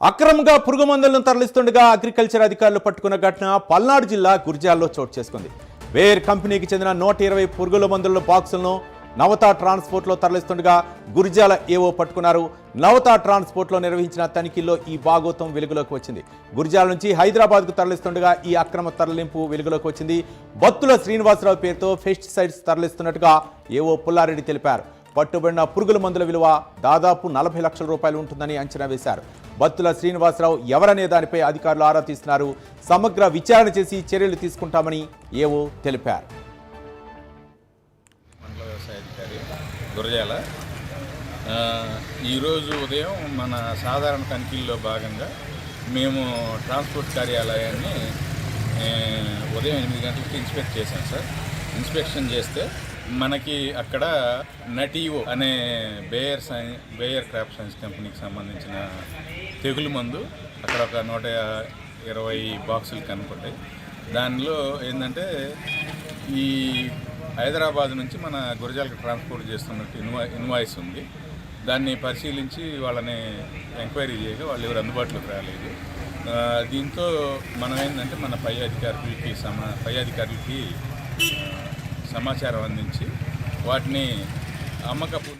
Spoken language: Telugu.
అక్రమంగా పురుగు మందులను తరలిస్తుండగా అగ్రికల్చర్ అధికారులు పట్టుకున్న ఘటన పల్నాడు జిల్లా గుర్జాల్లో చోటు చేసుకుంది. వేర్ కంపెనీకి చెందిన 120 పురుగుల మందుల బాక్సులను నవత ట్రాన్స్పోర్ట్లో తరలిస్తుండగా గుర్జాల ఏవో పట్టుకున్నారు. నవత ట్రాన్స్పోర్ట్లో నిర్వహించిన తనిఖీల్లో ఈ భాగోతం వెలుగులోకి వచ్చింది. గుర్జాల నుంచి హైదరాబాద్కు తరలిస్తుండగా ఈ అక్రమ తరలింపు వెలుగులోకి వచ్చింది. బత్తుల శ్రీనివాసరావు పేరుతో పెస్టిసైడ్స్ తరలిస్తున్నట్టుగా ఏవో పుల్లారెడ్డి తెలిపారు. పట్టుబడిన పురుగుల మందుల విలువ దాదాపు 40 లక్షల రూపాయలు ఉంటుందని అంచనా వేశారు. బత్తుల శ్రీనివాసరావు ఎవరనే దానిపై అధికారులు ఆరా తీస్తున్నారు. సమగ్ర విచారణ చేసి చర్యలు తీసుకుంటామని ఏవో తెలిపారు. మండల వ్యవసాయ అధికారి గురజాల ఈరోజు ఉదయం మన సాధారణ తనిఖీల్లో భాగంగా మేము ట్రాన్స్పోర్ట్ కార్యాలయాన్ని ఉదయం 8 గంటలకి ఇన్స్పెక్ట్ చేశాం సార్. ఇన్స్పెక్షన్ చేస్తే మనకి అక్కడ నటీవో అనే బేయర్ క్రాప్ సైన్స్ కంపెనీకి సంబంధించిన తెగులు మందు అక్కడ ఒక 120 బాక్సులు కనపడ్డాయి. దానిలో ఏంటంటే ఈ హైదరాబాద్ నుంచి మన గురజాలకు ట్రాన్స్పోర్ట్ చేస్తున్నట్టు ఇన్వాయిస్ ఉంది. దాన్ని పరిశీలించి వాళ్ళని ఎంక్వైరీ చేయగా వాళ్ళు ఎవరు అందుబాటులోకి రాలేదు. దీంతో మనం ఏంటంటే మన పై అధికారులకి సమాచారం అందించి వాటిని అమ్మకపు